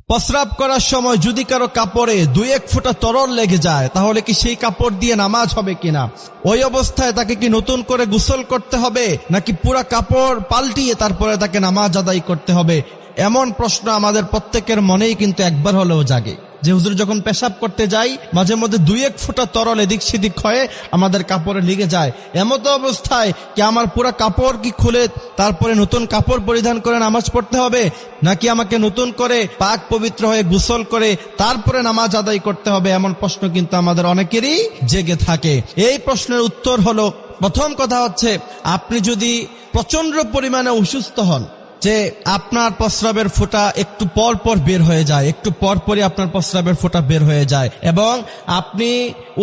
প্রস্রাব করার সময় যদি কারো কাপড়ে 2-1 ফোঁটা তরল লেগে যায় তাহলে কি সেই কাপড় দিয়ে নামাজ হবে কিনা? ওই অবস্থায় তাকে কি নতুন করে গোসল করতে হবে নাকি পুরা কাপড় পাল্টিয়ে তারপরে তাকে নামাজ আদায় করতে হবে? এমন প্রশ্ন আমাদের প্রত্যেকের মনেই কিন্তু একবার হলেও জাগে যে হুজুর যখন পেশাব করতে যাই মাঝে মধ্যে 2-1 ফোঁটা তরল এদিক সেদিক হয়ে আমাদের কাপড়ে লেগে যায়। এমত অবস্থায় কি আমার পুরা কাপড় কি খুলে তারপরে নতুন কাপড় পরিধান করে নামাজ পড়তে হবে নাকি আমাকে নতুন করে পাক পবিত্র হয়ে গোসল করে তারপরে নামাজ আদায় করতে হবে? এমন প্রশ্ন কিন্তু আমাদের অনেকেরই জেগে থাকে। এই প্রশ্নের উত্তর হলো, প্রথম কথা হচ্ছে আপনি যদি প্রচন্ড পরিমাণে অসুস্থ হন যে আপনার প্রস্রাবের ফোঁটা একটু পর পর বের হয়ে যায়, একটু পর পরই আপনার প্রস্রাবের ফোঁটা বের হয়ে যায় এবং আপনি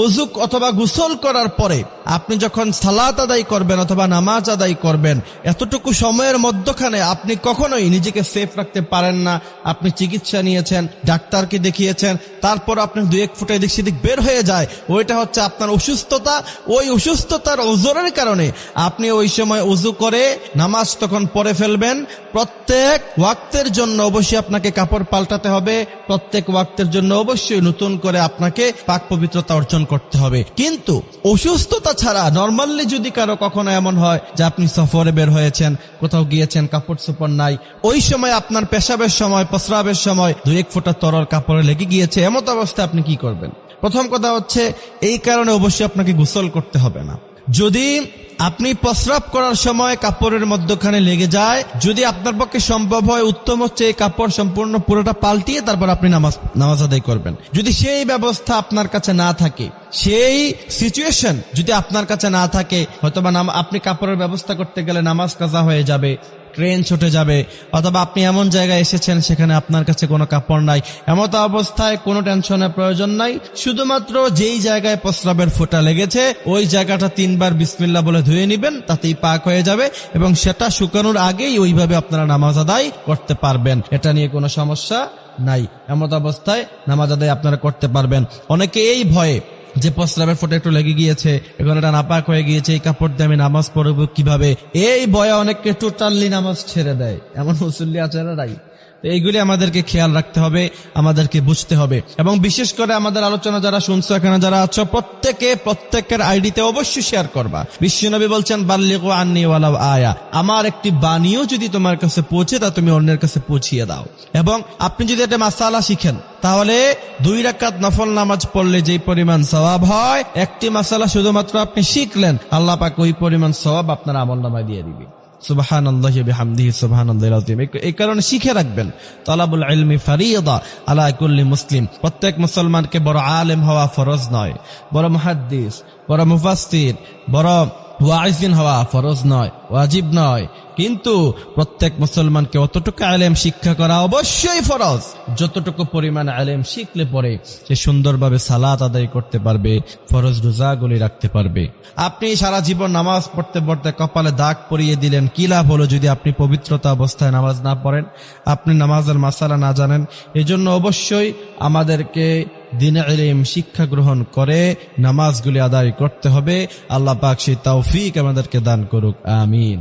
ওযু অথবা গোসল করার পরে আপনি যখন সালাত আদায় করবেন অথবা নামাজ আদায় করবেন এতটুকু সময়ের মধ্যখানে আপনি কখনোই নিজেকে সেফ রাখতে পারেন না। আপনি চিকিৎসা নিয়েছেন, ডাক্তারকে দেখিয়েছেন, তারপর আপনি 2-1 ফোঁটা এদিক সেদিক বের হয়ে যায়, ওইটা হচ্ছে আপনার অসুস্থতা। ওই অসুস্থতার ওজরের কারণে আপনি ওই সময় ওযু করে নামাজ তখন পড়ে ফেলবেন। প্রত্যেক ওয়াক্তের জন্য অবশ্যই আপনাকে কাপড় পাল্টাতে হবে, প্রত্যেক ওয়াক্তের জন্য অবশ্যই নতুন করে আপনাকে পাক পবিত্রতা অর্জন করতে হবে। কিন্তু অসুস্থতা ছাড়া নরমালি যদি কারো কখনো এমন হয় যে আপনি সফরে বের হয়েছেন, কোথাও গিয়েছেন, কাপড় চোপড় নাই, ওই সময় আপনার পেশাবের সময় প্রস্রাবের সময় 2-1 ফোঁটা তরল কাপড়ে লেগে গিয়েছে, এমত অবস্থায় আপনি কি করবেন? প্রথম কথা হচ্ছে এই কারণে অবশ্যই আপনাকে গোসল করতে হবে না। যদি আপনি প্রস্রাব করার সময় কাপড়ের মধ্যখানে লেগে যায়, যদি আপনার পক্ষে সম্ভব হয় উত্তম হচ্ছে এই কাপড় সম্পূর্ণ পুরোটা পাল্টিয়ে তারপর আপনি নামাজ আদায় করবেন। যদি সেই ব্যবস্থা আপনার কাছে না থাকে, সেই সিচুয়েশন যদি আপনার কাছে না থাকে, হয়তোবা আপনি কাপড়ের ব্যবস্থা করতে গেলে নামাজ কাজা হয়ে যাবে, ট্রেন ছুটে যাবে, অথবা আপনি এমন জায়গায় এসেছেন সেখানে আপনার কাছে কোনো কাপড় নাই, এমত অবস্থায় কোনো টেনশনের প্রয়োজন নাই। শুধুমাত্র যেই জায়গায় প্রস্রাবের ফোঁটা লেগেছে ওই জায়গাটা 3 বার বিসমিল্লাহ বলে ধুয়ে নিবেন, তাতেই পাক হয়ে যাবে এবং সেটা শুকানোর আগেই ওইভাবে আপনারা নামাজ আদায় করতে পারবেন। এটা নিয়ে কোনো সমস্যা নাই। এমত অবস্থায় নামাজ আদায় আপনারা করতে পারবেন। অনেকে এই ভয়ে যে প্রস্রাবের ফোঁটা একটু লেগে গিয়েছে, এখন এটা নাপাক হয়ে গিয়েছে, এই কাপড় দিয়ে আমি নামাজ পড়ব কিভাবে, এই ভয়ে অনেককে টোটালি নামাজ ছেড়ে দেয়। এমন মুসল্লি আছে না? এইগুলি আমাদেরকে খেয়াল রাখতে হবে, আমাদেরকে বুঝতে হবে। এবং বিশেষ করে আমাদের আলোচনা যারা শুনছো, এখানে যারা আছো, প্রত্যেকের আইডিতে অবশ্যই শেয়ার করবা। বিশ্বনবী বলছেন বাল্লিগু আন্নী ওয়ালাউ আয়া, আমার একটি বাণীও যদি তোমার কাছে পৌঁছে তা তুমি অন্যের কাছে পৌঁছিয়ে দাও। এবং আপনি যদি একটা মাসালা শিখেন তাহলে 2 রাকাত নফল নামাজ পড়লে যেই পরিমাণ সওয়াব হয়, একটি মাসালা শুধুমাত্র আপনি শিখলেন, আল্লাহ পাক ওই পরিমাণ সওয়াব আপনার আমলনামায় দিয়ে দিবে। সুবহানাল্লাহি ওয়া বিহামদিহি সুবহানাল্লাহিল আযীম। এই কারণে শিখে রাখবেন, তালাবুল ইলমি ফারিয়্যিদা আলা কুল্লি মুসলিম। প্রত্যেক মুসলমানকে বড় আলেম হওয়া ফরজ নয়, বড় মুহাদ্দিস, বড় মুফাসসির, বড় ওয়াইজিন হওয়া ফরজ নয়, ওয়াজিব নয়, কিন্তু প্রত্যেক মুসলমানকে অতটুকু ইলম শিক্ষা করা অবশ্যই ফরজ যতটুকু পরিমাণ ইলম শিখলে পরে সে সুন্দরভাবে সালাত আদায় করতে পারবে, ফরজ রোজাগুলি রাখতে পারবে। আপনি সারা জীবন নামাজ পড়তে পড়তে কপালে দাগ পরিয়ে দিলেন, কি লাভ হলো যদি আপনি পবিত্রতা অবস্থায় নামাজ না পড়েন, আপনি নামাজের মাসালা না জানেন? এজন্য অবশ্যই আমাদেরকে দ্বীন ইলম শিক্ষা গ্রহণ করে নামাজগুলি আদায় করতে হবে। আল্লাহ পাক সেই তৌফিক আমাদেরকে দান করুক, আমিন।